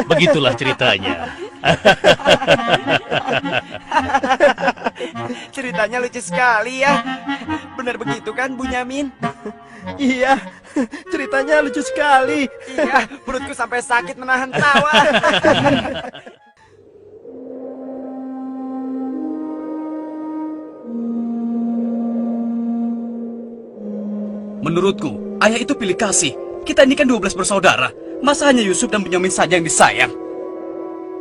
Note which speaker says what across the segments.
Speaker 1: Begitulah ceritanya.
Speaker 2: Ceritanya lucu sekali ya. Benar begitu kan, Bunyamin?
Speaker 3: Iya, ceritanya lucu sekali.
Speaker 2: Iya, perutku sampai sakit menahan tawa.
Speaker 4: Menurutku, ayah itu pilih kasih. Kita ini kan 12 bersaudara. Masa hanya Yusuf dan Bunyamin saja yang disayang?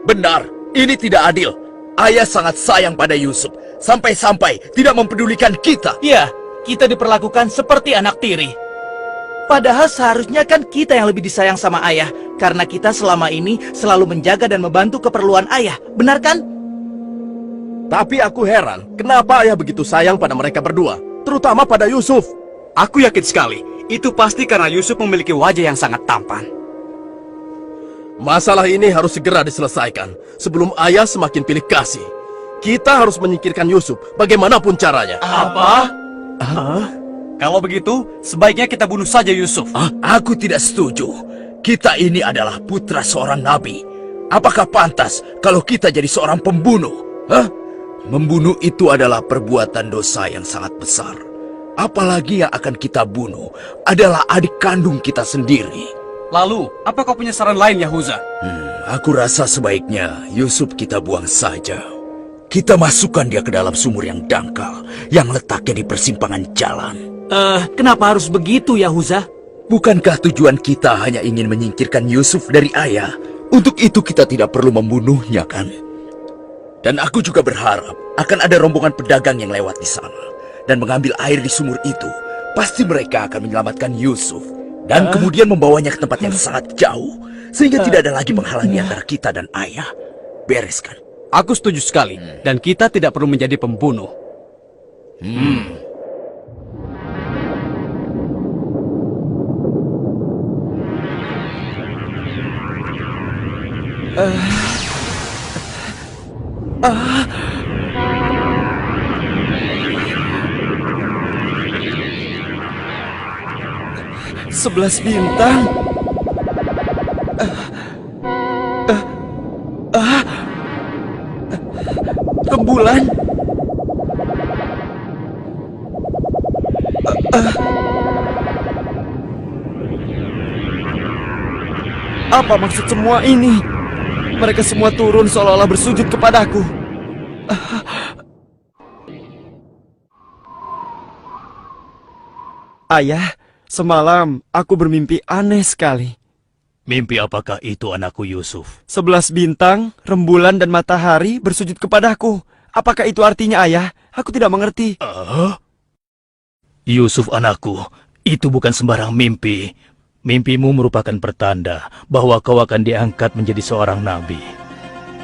Speaker 5: Benar, ini tidak adil. Ayah sangat sayang pada Yusuf, sampai-sampai tidak mempedulikan kita.
Speaker 6: Ya, kita diperlakukan seperti anak tiri. Padahal seharusnya kan kita yang lebih disayang sama ayah, karena kita selama ini selalu menjaga dan membantu keperluan ayah. Benar kan?
Speaker 3: Tapi aku heran, kenapa ayah begitu sayang pada mereka berdua, terutama pada Yusuf.
Speaker 4: Aku yakin sekali, itu pasti karena Yusuf memiliki wajah yang sangat tampan.
Speaker 3: Masalah ini harus segera diselesaikan sebelum ayah semakin pilih kasih. Kita harus menyingkirkan Yusuf bagaimanapun caranya.
Speaker 4: Apa? Kalau begitu, sebaiknya kita bunuh saja Yusuf.
Speaker 5: Aku tidak setuju. Kita ini adalah putra seorang nabi. Apakah pantas kalau kita jadi seorang pembunuh? Membunuh itu adalah perbuatan dosa yang sangat besar. Apalagi yang akan kita bunuh adalah adik kandung kita sendiri.
Speaker 4: Lalu, apa kau punya saran lain, Yahuza?
Speaker 5: Aku rasa sebaiknya Yusuf kita buang saja. Kita masukkan dia ke dalam sumur yang dangkal, yang letaknya di persimpangan jalan.
Speaker 6: Kenapa harus begitu, Yahuza?
Speaker 5: Bukankah tujuan kita hanya ingin menyingkirkan Yusuf dari ayah? Untuk itu kita tidak perlu membunuhnya, kan? Dan aku juga berharap akan ada rombongan pedagang yang lewat di sana dan mengambil air di sumur itu. Pasti mereka akan menyelamatkan Yusuf dan kemudian membawanya ke tempat yang sangat jauh, sehingga tidak ada lagi penghalangi antara kita dan ayah. Beres kan?
Speaker 4: Aku setuju sekali, dan kita tidak perlu menjadi pembunuh.
Speaker 3: Sebelas bintang. Rembulan. Apa maksud semua ini? Mereka semua turun seolah-olah bersujud kepadaku. Ayah, semalam aku bermimpi aneh sekali.
Speaker 1: Mimpi apakah itu, anakku Yusuf?
Speaker 3: 11 bintang, rembulan dan matahari bersujud kepadaku. Apakah itu artinya, ayah? Aku tidak mengerti.
Speaker 1: Yusuf anakku, itu bukan sembarang mimpi. Mimpimu merupakan pertanda bahwa kau akan diangkat menjadi seorang nabi.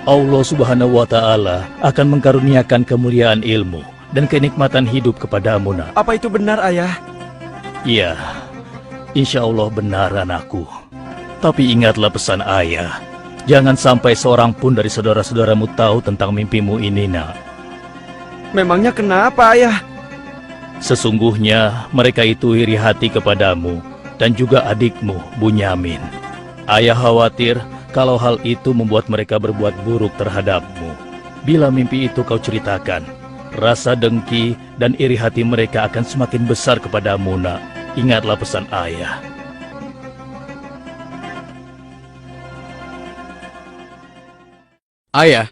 Speaker 1: Allah Subhanahu wa Ta'ala akan mengkaruniakan kemuliaan ilmu dan kenikmatan hidup kepadamu, nak.
Speaker 3: Apa itu benar, ayah?
Speaker 1: Iya, insya Allah benar, anakku. Tapi ingatlah pesan ayah. Jangan sampai seorang pun dari saudara-saudaramu tahu tentang mimpimu ini, nak.
Speaker 3: Memangnya kenapa, ayah?
Speaker 1: Sesungguhnya mereka itu iri hati kepadamu dan juga adikmu, Bunyamin. Ayah khawatir kalau hal itu membuat mereka berbuat buruk terhadapmu. Bila mimpi itu kau ceritakan, rasa dengki dan iri hati mereka akan semakin besar kepadamu, nak. Ingatlah pesan ayah.
Speaker 4: Ayah,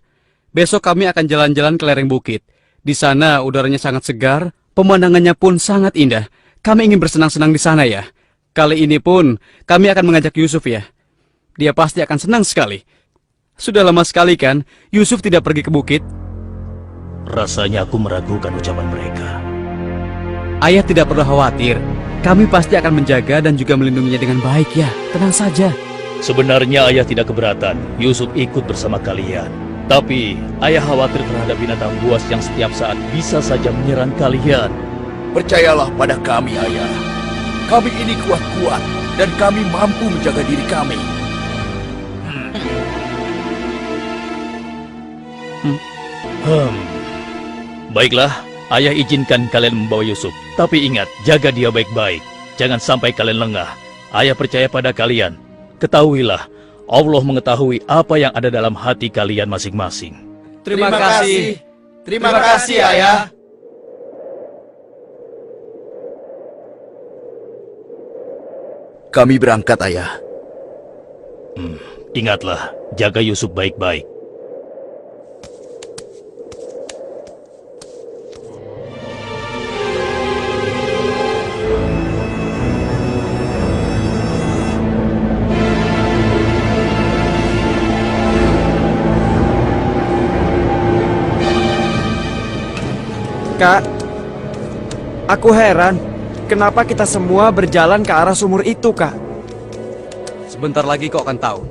Speaker 4: besok kami akan jalan-jalan ke lereng bukit. Di sana udaranya sangat segar, pemandangannya pun sangat indah. Kami ingin bersenang-senang di sana, ya. Kali ini pun kami akan mengajak Yusuf, ya. Dia pasti akan senang sekali. Sudah lama sekali kan Yusuf tidak pergi ke bukit.
Speaker 1: Rasanya aku meragukan ucapan mereka.
Speaker 4: Ayah tidak perlu khawatir. Kami pasti akan menjaga dan juga melindunginya dengan baik, ya. Tenang saja.
Speaker 1: Sebenarnya ayah tidak keberatan Yusuf ikut bersama kalian. Tapi ayah khawatir terhadap binatang buas yang setiap saat bisa saja menyerang kalian.
Speaker 5: Percayalah pada kami, ayah. Kami ini kuat-kuat dan kami mampu menjaga diri kami.
Speaker 1: Baiklah, ayah izinkan kalian membawa Yusuf. Tapi ingat, jaga dia baik-baik. Jangan sampai kalian lengah. Ayah percaya pada kalian. Ketahuilah, Allah mengetahui apa yang ada dalam hati kalian masing-masing.
Speaker 4: Terima kasih.
Speaker 2: Terima kasih, Ayah.
Speaker 5: Kami berangkat, Ayah.
Speaker 1: Ingatlah, jaga Yusuf baik-baik.
Speaker 7: Kak, aku heran, kenapa kita semua berjalan ke arah sumur itu, Kak?
Speaker 4: Sebentar lagi kau akan tahu.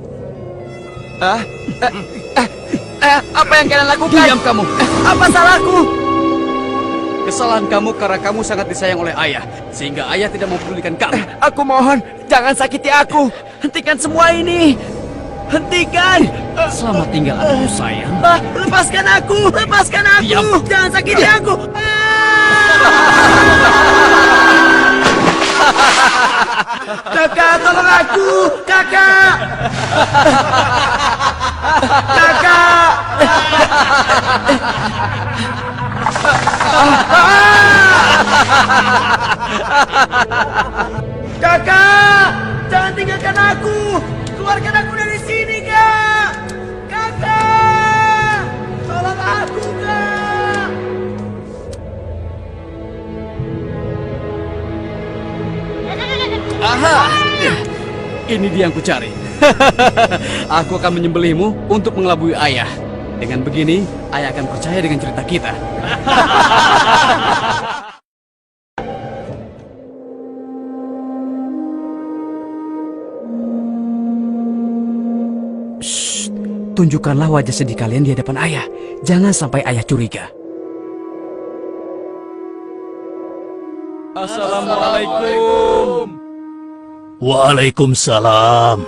Speaker 7: Apa yang kalian lakukan?
Speaker 4: Diam kamu.
Speaker 7: Apa salahku?
Speaker 4: Kesalahan kamu karena kamu sangat disayang oleh ayah, sehingga ayah tidak mempedulikan kamu.
Speaker 7: Aku mohon, jangan sakiti aku. Hentikan semua ini. Hentikan.
Speaker 4: Selamat tinggal anakku sayang.
Speaker 7: Lepaskan aku. Lepaskan aku.
Speaker 4: Diam.
Speaker 7: Jangan sakiti aku. Kakak, tolong aku. Kakak. Kakak. Kakak, jangan tinggalkan aku. Keluarkan aku dari sini, Kak. Kakak, tolong aku, Kak.
Speaker 4: Aha! Ini dia yang kucari. Aku akan menyembelihmu untuk mengelabui ayah. Dengan begini, ayah akan percaya dengan cerita kita. Shh, tunjukkanlah wajah sedih kalian di hadapan ayah. Jangan sampai ayah curiga.
Speaker 3: Assalamualaikum.
Speaker 1: Waalaikumsalam.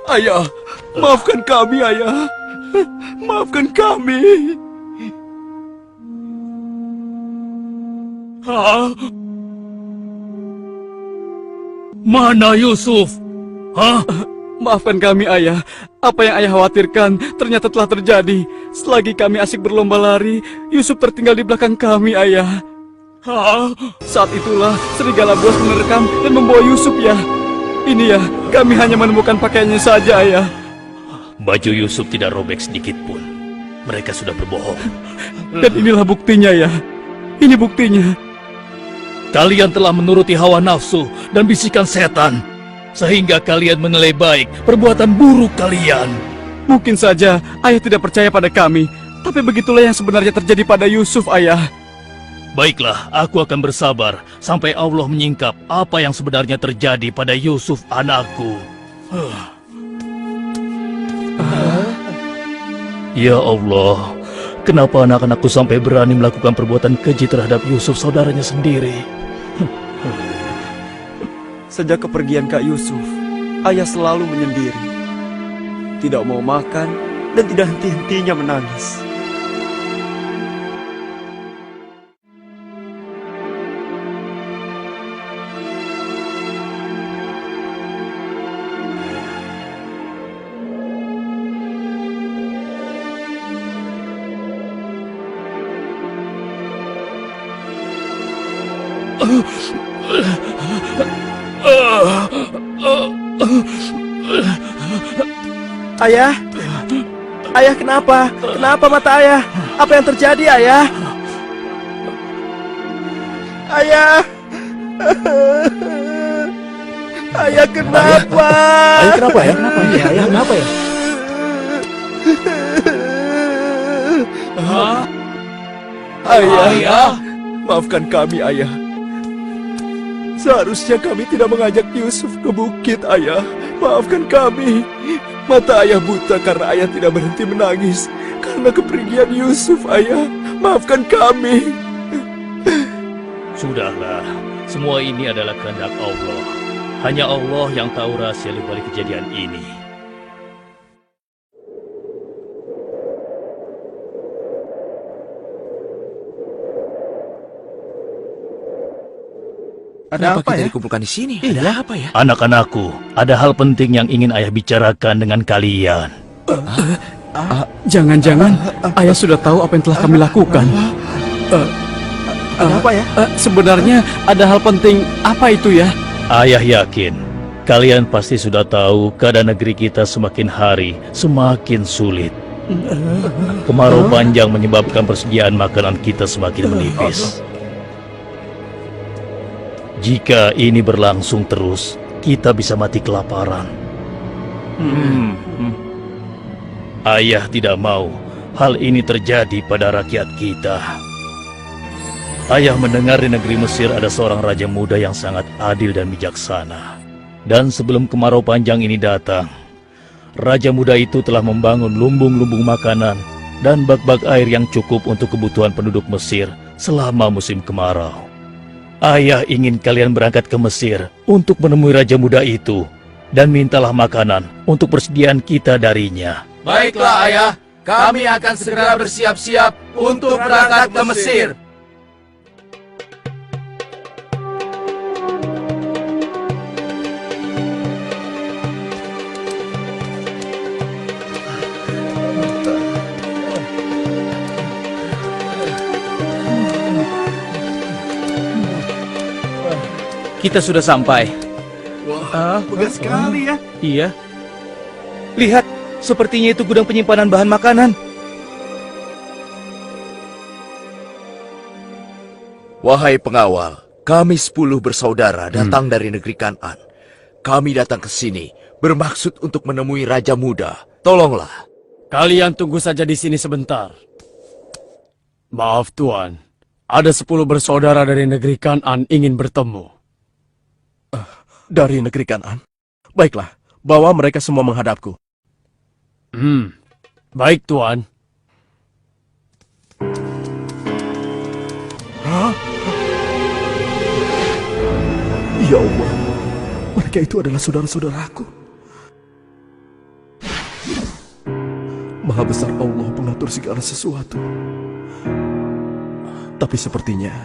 Speaker 3: Ayah, maafkan kami, Ayah. Maafkan kami.
Speaker 1: Hah? Mana Yusuf? Hah?
Speaker 4: Maafkan kami, ayah. Apa yang ayah khawatirkan ternyata telah terjadi. Selagi kami asik berlomba lari, Yusuf tertinggal di belakang kami, ayah.
Speaker 1: Hah?
Speaker 4: Saat itulah serigala buas menerkam dan membawa Yusuf, ya. Ini ya, kami hanya menemukan pakaiannya saja, ayah.
Speaker 1: Baju Yusuf tidak robek sedikit pun. Mereka sudah berbohong.
Speaker 4: Dan inilah buktinya, ya. Ini buktinya.
Speaker 1: Kalian telah menuruti hawa nafsu dan bisikan setan, sehingga kalian menilai baik perbuatan buruk kalian.
Speaker 4: Mungkin saja ayah tidak percaya pada kami, tapi begitulah yang sebenarnya terjadi pada Yusuf, ayah.
Speaker 1: Baiklah, aku akan bersabar sampai Allah menyingkap apa yang sebenarnya terjadi pada Yusuf anakku. Ya Allah, kenapa anak-anakku sampai berani melakukan perbuatan keji terhadap Yusuf saudaranya sendiri?
Speaker 7: Sejak kepergian Kak Yusuf, ayah selalu menyendiri. Tidak mau makan dan tidak henti-hentinya menangis. Ayah? Ayah kenapa? Kenapa mata ayah? Apa yang terjadi, ayah? Ayah! Ayah kenapa?
Speaker 3: Ayah kenapa ya?
Speaker 7: Ayah kenapa ya?
Speaker 3: Ayah, maafkan kami, Ayah. Seharusnya kami tidak mengajak Yusuf ke bukit, Ayah. Maafkan kami. Mata ayah buta karena ayah tidak berhenti menangis karena kepergian Yusuf, Ayah. Maafkan kami.
Speaker 1: Sudahlah, semua ini adalah kehendak Allah. Hanya Allah yang tahu rahasia di balik kejadian ini.
Speaker 5: Kenapa kita dikumpulkan di sini? Ada apa ya?
Speaker 1: Anak-anakku, ada hal penting yang ingin ayah bicarakan dengan kalian.
Speaker 4: Jangan-jangan ayah sudah tahu apa yang telah kami lakukan.
Speaker 7: Ada apa ya?
Speaker 4: Sebenarnya ada hal penting apa itu ya?
Speaker 1: Ayah yakin kalian pasti sudah tahu keadaan negeri kita semakin hari semakin sulit. Kemarau panjang menyebabkan persediaan makanan kita semakin menipis. Jika ini berlangsung terus, kita bisa mati kelaparan. Ayah tidak mau hal ini terjadi pada rakyat kita. Ayah mendengar di negeri Mesir ada seorang raja muda yang sangat adil dan bijaksana. Dan sebelum kemarau panjang ini datang, raja muda itu telah membangun lumbung-lumbung makanan dan bak-bak air yang cukup untuk kebutuhan penduduk Mesir selama musim kemarau. Ayah ingin kalian berangkat ke Mesir untuk menemui raja muda itu dan mintalah makanan untuk persediaan kita darinya.
Speaker 6: Baiklah ayah, kami akan segera bersiap-siap untuk berangkat ke Mesir.
Speaker 4: Kita sudah sampai.
Speaker 2: Pegas sekali ya.
Speaker 6: Iya. Lihat, sepertinya itu gudang penyimpanan bahan makanan.
Speaker 5: Wahai pengawal, kami 10 bersaudara datang dari negeri Kan'an. Kami datang ke sini bermaksud untuk menemui Raja Muda. Tolonglah.
Speaker 4: Kalian tunggu saja di sini sebentar. Maaf Tuan, ada 10 bersaudara dari negeri Kan'an ingin bertemu.
Speaker 8: Dari negeri Kan'an? Baiklah, bawa mereka semua menghadapku.
Speaker 4: Baik Tuan.
Speaker 8: Ya Allah, mereka itu adalah saudara-saudaraku. Maha besar Allah pengatur segala sesuatu. Tapi sepertinya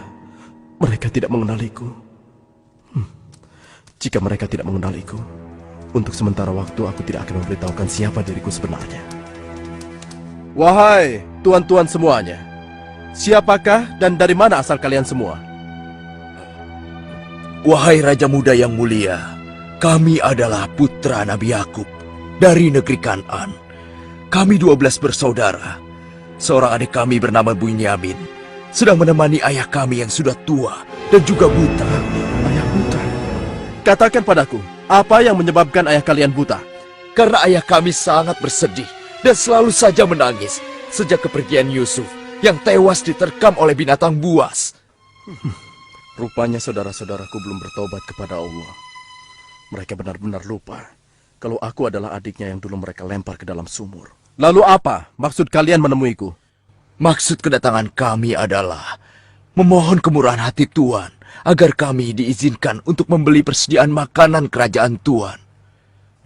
Speaker 8: mereka tidak mengenaliku. Jika mereka tidak mengenaliku, untuk sementara waktu aku tidak akan memberitahukan siapa diriku sebenarnya. Wahai tuan-tuan semuanya, siapakah dan dari mana asal kalian semua?
Speaker 5: Wahai Raja Muda yang mulia, kami adalah putra Nabi Yakub dari negeri Kan'an. Kami 12 bersaudara. Seorang adik kami bernama Bunyamin sedang menemani ayah kami yang sudah tua dan juga buta.
Speaker 8: Ayah buta? Katakan padaku, apa yang menyebabkan ayah kalian buta?
Speaker 5: Karena ayah kami sangat bersedih dan selalu saja menangis sejak kepergian Yusuf yang tewas diterkam oleh binatang buas.
Speaker 8: Rupanya saudara-saudaraku belum bertobat kepada Allah. Mereka benar-benar lupa kalau aku adalah adiknya yang dulu mereka lempar ke dalam sumur. Lalu apa maksud kalian menemuiku?
Speaker 5: Maksud kedatangan kami adalah memohon kemurahan hati Tuan agar kami diizinkan untuk membeli persediaan makanan kerajaan Tuan.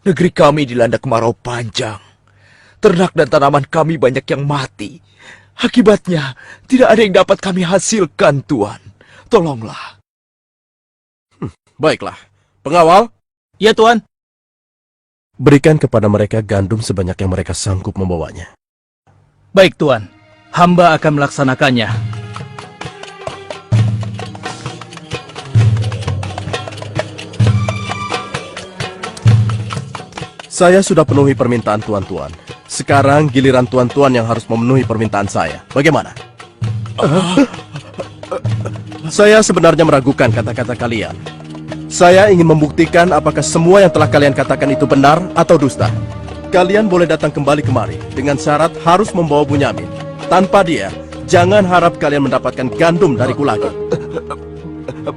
Speaker 5: Negeri kami dilanda kemarau panjang. Ternak dan tanaman kami banyak yang mati. Akibatnya, tidak ada yang dapat kami hasilkan, Tuan. Tolonglah.
Speaker 8: Baiklah. Pengawal,
Speaker 6: Ya Tuan.
Speaker 8: berikan kepada mereka gandum sebanyak yang mereka sanggup membawanya.
Speaker 6: Baik Tuan, hamba akan melaksanakannya.
Speaker 8: Saya sudah penuhi permintaan tuan-tuan. Sekarang giliran tuan-tuan yang harus memenuhi permintaan saya. Bagaimana? Saya sebenarnya meragukan kata-kata kalian. Saya ingin membuktikan apakah semua yang telah kalian katakan itu benar atau dusta. Kalian boleh datang kembali kemari dengan syarat harus membawa Bunyamin. Tanpa dia, jangan harap kalian mendapatkan gandum dariku lagi.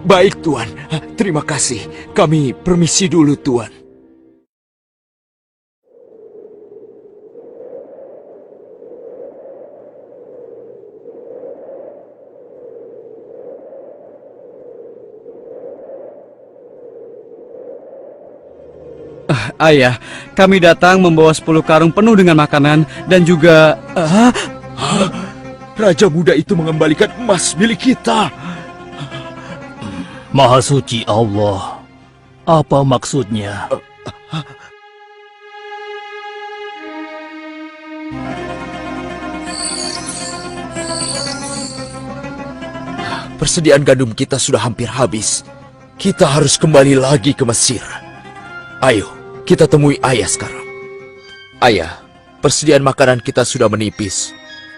Speaker 5: Baik, Tuan. Terima kasih. Kami permisi dulu, Tuan.
Speaker 4: Ayah, kami datang membawa 10 karung penuh dengan makanan dan juga...
Speaker 5: Raja muda itu mengembalikan emas milik kita.
Speaker 1: Maha suci Allah. Apa maksudnya?
Speaker 5: Persediaan gandum kita sudah hampir habis. Kita harus kembali lagi ke Mesir. Ayo, kita temui ayah sekarang. Ayah, persediaan makanan kita sudah menipis.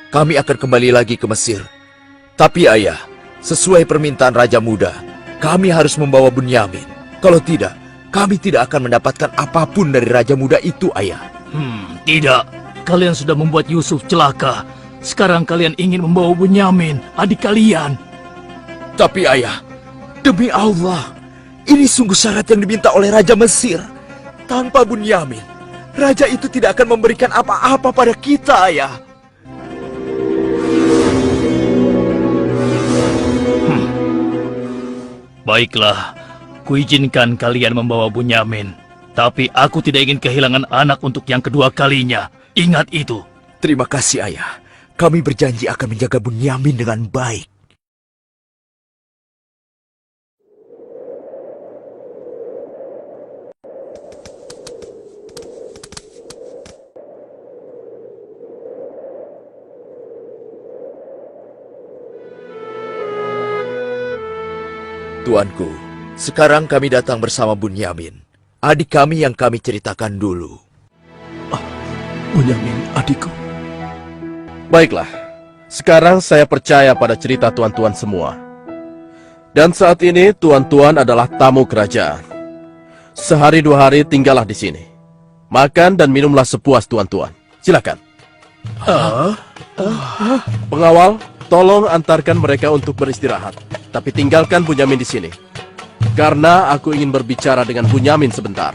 Speaker 5: Kami akan kembali lagi ke Mesir. Tapi ayah, sesuai permintaan Raja Muda, kami harus membawa Bunyamin. Kalau tidak, kami tidak akan mendapatkan apapun dari Raja Muda itu, ayah.
Speaker 1: Tidak. Kalian sudah membuat Yusuf celaka. Sekarang kalian ingin membawa Bunyamin, adik kalian.
Speaker 5: Tapi ayah, demi Allah, ini sungguh syarat yang diminta oleh Raja Mesir. Tanpa Bunyamin, Raja itu tidak akan memberikan apa-apa pada kita, ayah.
Speaker 1: Baiklah, kuizinkan kalian membawa Bunyamin. Tapi aku tidak ingin kehilangan anak untuk yang kedua kalinya. Ingat itu.
Speaker 5: Terima kasih, ayah. Kami berjanji akan menjaga Bunyamin dengan baik. Tuanku, sekarang kami datang bersama Bunyamin, adik kami yang kami ceritakan dulu.
Speaker 3: Bunyamin, adikku.
Speaker 8: Baiklah, sekarang saya percaya pada cerita tuan-tuan semua. Dan saat ini tuan-tuan adalah tamu kerajaan. Sehari 2 hari tinggallah di sini. Makan dan minumlah sepuas tuan-tuan. Silakan. Pengawal, tolong antarkan mereka untuk beristirahat. Tapi tinggalkan Bunyamin di sini. Karena aku ingin berbicara dengan Bunyamin sebentar.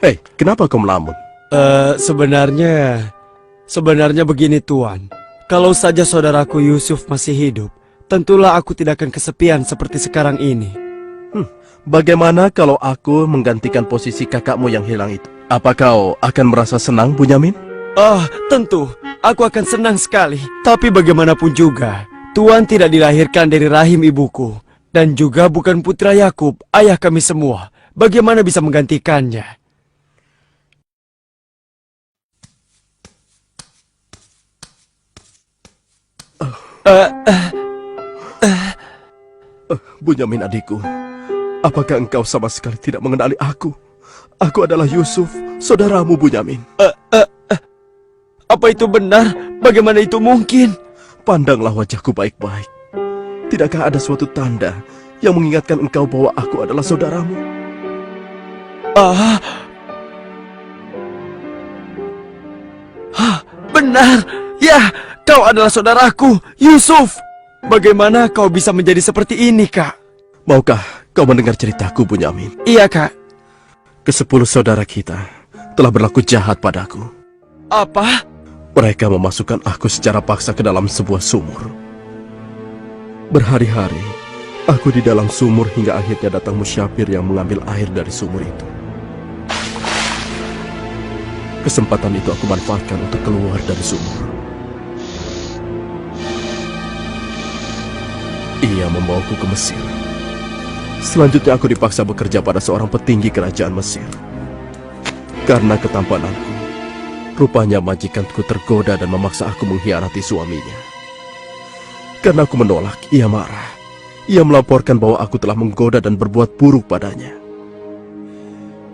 Speaker 8: Hei, kenapa kau melamun?
Speaker 7: Sebenarnya begini Tuan. Kalau saja saudaraku Yusuf masih hidup, tentulah aku tidak akan kesepian seperti sekarang ini.
Speaker 8: Bagaimana kalau aku menggantikan posisi kakakmu yang hilang itu? Apa kau akan merasa senang, Bunyamin?
Speaker 7: Tentu. Aku akan senang sekali. Tapi bagaimanapun juga, Tuan tidak dilahirkan dari rahim ibuku. Dan juga bukan putra Yakub, ayah kami semua. Bagaimana bisa menggantikannya?
Speaker 8: Bunyamin adikku, apakah engkau sama sekali tidak mengenali aku? Aku adalah Yusuf, saudaramu Bunyamin.
Speaker 7: Apa itu benar? Bagaimana itu mungkin?
Speaker 8: Pandanglah wajahku baik-baik. Tidakkah ada suatu tanda yang mengingatkan engkau bahwa aku adalah saudaramu?
Speaker 7: Benar. Ya, kau adalah saudaraku, Yusuf. Bagaimana kau bisa menjadi seperti ini, Kak?
Speaker 8: Maukah kau mendengar ceritaku, Bunyamin?
Speaker 7: Iya, Kak.
Speaker 8: Ke-10 saudara kita telah berlaku jahat padaku.
Speaker 7: Apa?
Speaker 8: Mereka memasukkan aku secara paksa ke dalam sebuah sumur. Berhari-hari, aku di dalam sumur hingga akhirnya datang musyafir yang mengambil air dari sumur itu. Kesempatan itu aku manfaatkan untuk keluar dari sumur. Ia membawaku ke Mesir. Selanjutnya aku dipaksa bekerja pada seorang petinggi kerajaan Mesir. Karena ketampananku, rupanya majikanku tergoda dan memaksa aku mengkhianati suaminya. Karena aku menolak, ia marah. Ia melaporkan bahwa aku telah menggoda dan berbuat buruk padanya.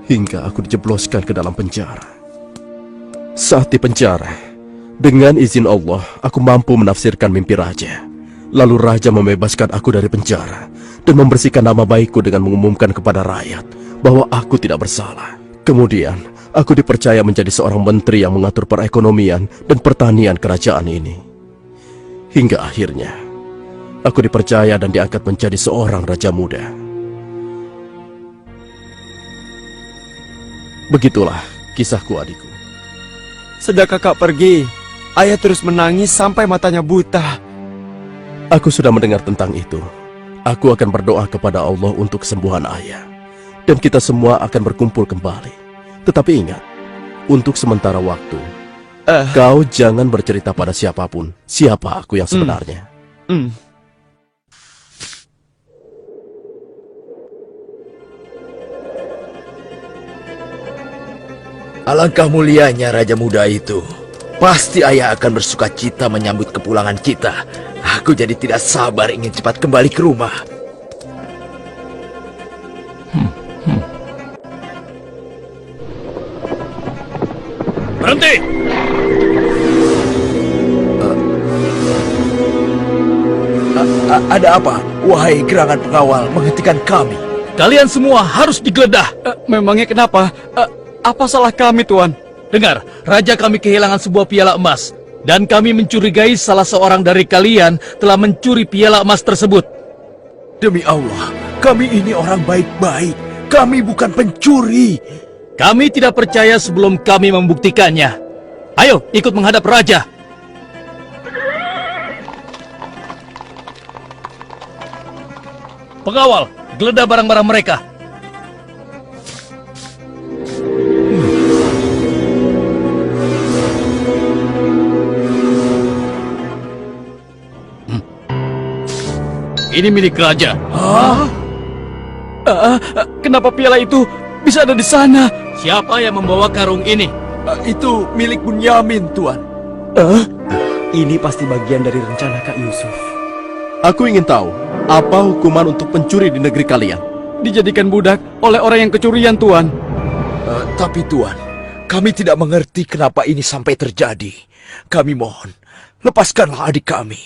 Speaker 8: Hingga aku dijebloskan ke dalam penjara. Saat di penjara, dengan izin Allah, aku mampu menafsirkan mimpi raja. Lalu raja membebaskan aku dari penjara dan membersihkan nama baikku dengan mengumumkan kepada rakyat bahwa aku tidak bersalah. Kemudian, aku dipercaya menjadi seorang menteri yang mengatur perekonomian dan pertanian kerajaan ini. Hingga akhirnya, aku dipercaya dan diangkat menjadi seorang raja muda. Begitulah kisahku, adikku.
Speaker 7: Sejak kakak pergi, ayah terus menangis sampai matanya buta.
Speaker 8: Aku sudah mendengar tentang itu. Aku akan berdoa kepada Allah untuk kesembuhan ayah. Dan kita semua akan berkumpul kembali. Tetapi ingat, untuk sementara waktu, Kau jangan bercerita pada siapapun siapa aku yang sebenarnya.
Speaker 5: Alangkah mulianya Raja Muda itu. Pasti ayah akan bersuka cita menyambut kepulangan kita. Aku jadi tidak sabar ingin cepat kembali ke rumah.
Speaker 1: Berhenti!
Speaker 5: Ada apa? Wahai gerangan pengawal menghentikan kami.
Speaker 1: Kalian semua harus digeledah.
Speaker 4: Memangnya kenapa? Apa salah kami, Tuan?
Speaker 1: Dengar, raja kami kehilangan sebuah piala emas. Dan kami mencurigai salah seorang dari kalian telah mencuri piala emas tersebut.
Speaker 5: Demi Allah, kami ini orang baik-baik. Kami bukan pencuri.
Speaker 1: Kami tidak percaya sebelum kami membuktikannya. Ayo, ikut menghadap raja. Pengawal, geledah barang-barang mereka. Ini milik raja.
Speaker 4: Kenapa piala itu bisa ada di sana?
Speaker 1: Siapa yang membawa karung ini?
Speaker 3: Itu milik Bunyamin, Tuan. Ini pasti bagian dari rencana Kak Yusuf.
Speaker 8: Aku ingin tahu apa hukuman untuk pencuri di negeri kalian.
Speaker 4: Dijadikan budak oleh orang yang kecurian, Tuan.
Speaker 5: Tapi Tuan, kami tidak mengerti kenapa ini sampai terjadi. Kami mohon, lepaskanlah adik kami.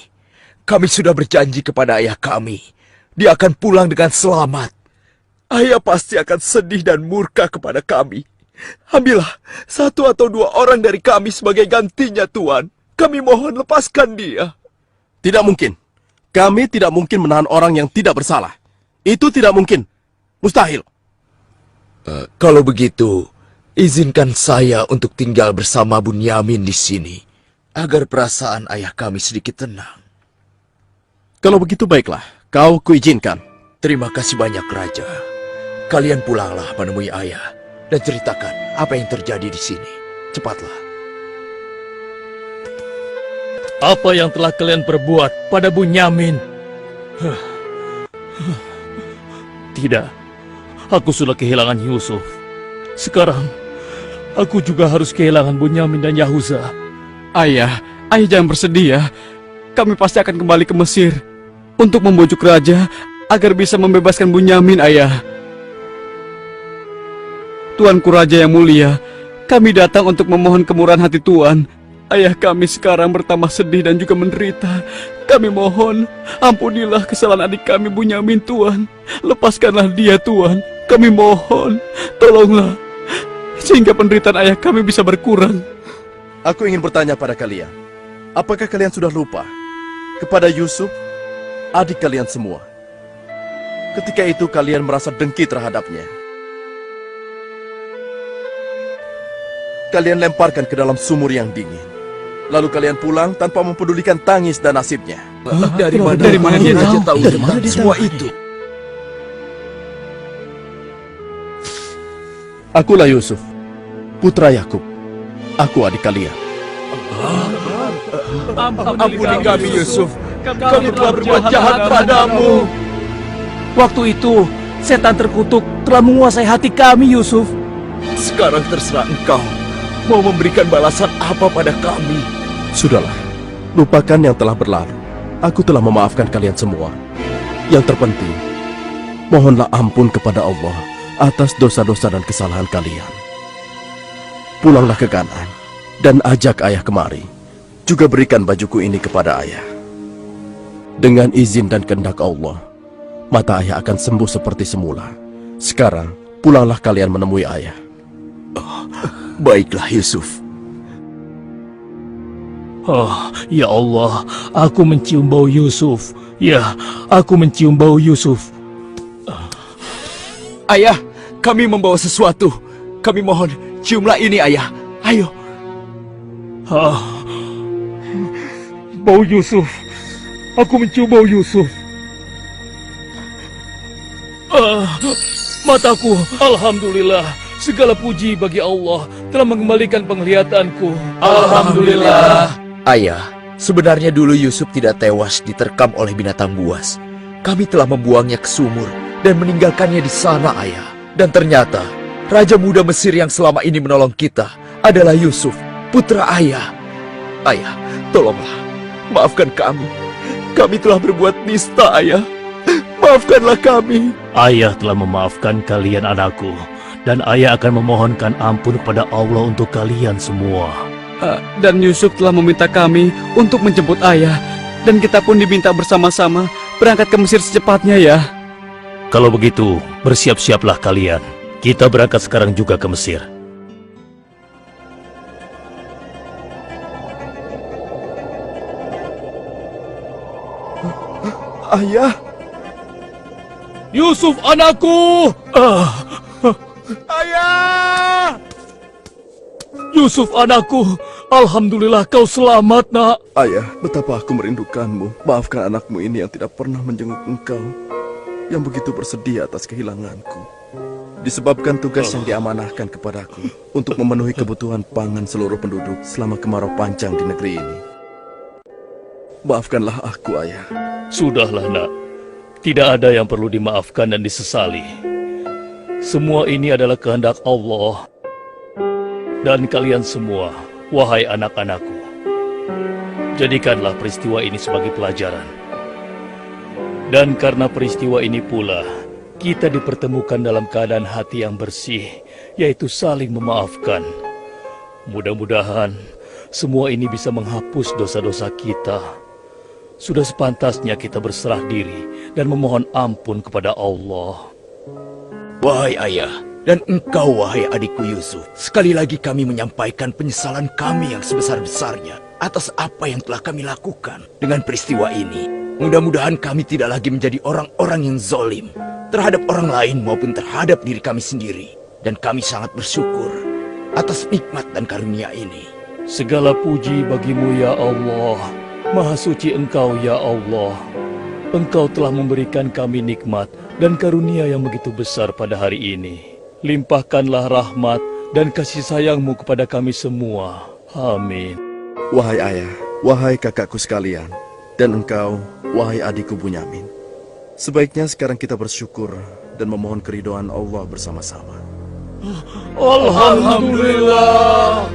Speaker 5: Kami sudah berjanji kepada ayah kami. Dia akan pulang dengan selamat. Ayah pasti akan sedih dan murka kepada kami. Ambillah 1 atau 2 orang dari kami sebagai gantinya, Tuan. Kami mohon lepaskan dia.
Speaker 8: Tidak mungkin. Kami tidak mungkin menahan orang yang tidak bersalah. Itu tidak mungkin. Mustahil.
Speaker 5: Kalau begitu, izinkan saya untuk tinggal bersama Bunyamin di sini, agar perasaan ayah kami sedikit tenang.
Speaker 8: Kalau begitu baiklah, kau kuizinkan.
Speaker 5: Terima kasih banyak, Raja. Kalian pulanglah menemui ayah dan ceritakan apa yang terjadi di sini. Cepatlah.
Speaker 1: Apa yang telah kalian perbuat pada Bunyamin? Tidak, aku sudah kehilangan Yusuf. Sekarang, aku juga harus kehilangan Bunyamin dan Yahuza.
Speaker 4: Ayah jangan bersedih ya. Kami pasti akan kembali ke Mesir untuk membujuk raja agar bisa membebaskan Bunyamin, ayah. Tuanku Raja yang mulia, kami datang untuk memohon kemurahan hati Tuan. Ayah kami sekarang bertambah sedih dan juga menderita. Kami mohon, ampunilah kesalahan adik kami Bunyamin, Tuan. Lepaskanlah dia, Tuan. Kami mohon, tolonglah, sehingga penderitaan ayah kami bisa berkurang.
Speaker 8: Aku ingin bertanya pada kalian. Apakah kalian sudah lupa kepada Yusuf, adik kalian semua? Ketika itu kalian merasa dengki terhadapnya. Kalian lemparkan ke dalam sumur yang dingin. Lalu kalian pulang tanpa mempedulikan tangis dan nasibnya.
Speaker 5: Dari mana dia tahu tentang semua itu?
Speaker 8: Akulah Yusuf, putra Yakub. Aku adik kalian.
Speaker 3: Ampuni kami, Yusuf. Kami telah berbuat jahat padamu.
Speaker 6: Waktu itu, setan terkutuk telah menguasai hati kami, Yusuf.
Speaker 5: Sekarang terserah engkau mau memberikan balasan apa pada kami.
Speaker 8: Sudahlah, lupakan yang telah berlalu. Aku telah memaafkan kalian semua. Yang terpenting, mohonlah ampun kepada Allah atas dosa-dosa dan kesalahan kalian. Pulanglah ke Kanaan dan ajak ayah kemari. Juga berikan bajuku ini kepada ayah. Dengan izin dan kehendak Allah, mata ayah akan sembuh seperti semula. Sekarang, pulanglah kalian menemui ayah.
Speaker 5: Baiklah, Yusuf.
Speaker 1: Oh, ya Allah, aku mencium bau Yusuf. Ya, aku mencium bau Yusuf.
Speaker 3: Ayah, kami membawa sesuatu. Kami mohon, ciumlah ini, ayah. Ayo.
Speaker 1: Bau Yusuf. Aku mencium bau Yusuf. Mataku, alhamdulillah. Segala puji bagi Allah. telah mengembalikan penglihatanku. Alhamdulillah.
Speaker 5: Ayah, sebenarnya dulu Yusuf tidak tewas diterkam oleh binatang buas. Kami telah membuangnya ke sumur dan meninggalkannya di sana, Ayah. Dan ternyata, Raja Muda Mesir yang selama ini menolong kita adalah Yusuf, putra Ayah. Ayah, tolonglah, maafkan kami. Kami telah berbuat nista, Ayah. Maafkanlah kami.
Speaker 1: Ayah telah memaafkan kalian anakku, dan ayah akan memohonkan ampun kepada Allah untuk kalian semua.
Speaker 4: Dan Yusuf telah meminta kami untuk menjemput ayah, dan kita pun diminta bersama-sama berangkat ke Mesir secepatnya ya.
Speaker 1: Kalau begitu, bersiap-siaplah kalian. Kita berangkat sekarang juga ke Mesir.
Speaker 3: Ayah,
Speaker 1: Yusuf anakku!
Speaker 3: ayah!
Speaker 1: Yusuf anakku! Alhamdulillah kau selamat, nak.
Speaker 8: Ayah, betapa aku merindukanmu. Maafkan anakmu ini yang tidak pernah menjenguk engkau, yang begitu bersedih atas kehilanganku. Disebabkan tugas yang diamanahkan kepadaku untuk memenuhi kebutuhan pangan seluruh penduduk selama kemarau panjang di negeri ini. Maafkanlah aku, Ayah.
Speaker 1: Sudahlah, nak. Tidak ada yang perlu dimaafkan dan disesali. Semua ini adalah kehendak Allah. Dan kalian semua, wahai anak-anakku, jadikanlah peristiwa ini sebagai pelajaran. Dan karena peristiwa ini pula, kita dipertemukan dalam keadaan hati yang bersih, yaitu saling memaafkan. Mudah-mudahan semua ini bisa menghapus dosa-dosa kita. Sudah sepantasnya kita berserah diri dan memohon ampun kepada Allah.
Speaker 5: Wahai ayah, dan engkau wahai adikku Yusuf, sekali lagi kami menyampaikan penyesalan kami yang sebesar-besarnya atas apa yang telah kami lakukan. Dengan peristiwa ini, mudah-mudahan kami tidak lagi menjadi orang-orang yang zalim terhadap orang lain maupun terhadap diri kami sendiri. Dan kami sangat bersyukur atas nikmat dan karunia ini.
Speaker 1: Segala puji bagimu ya Allah. Maha suci Engkau ya Allah. Engkau telah memberikan kami nikmat dan karunia yang begitu besar pada hari ini. Limpahkanlah rahmat dan kasih sayang-Mu kepada kami semua. Amin.
Speaker 8: Wahai ayah, wahai kakakku sekalian, dan engkau, wahai adikku Bunyamin. Sebaiknya sekarang kita bersyukur dan memohon keridhaan Allah bersama-sama.
Speaker 1: Alhamdulillah.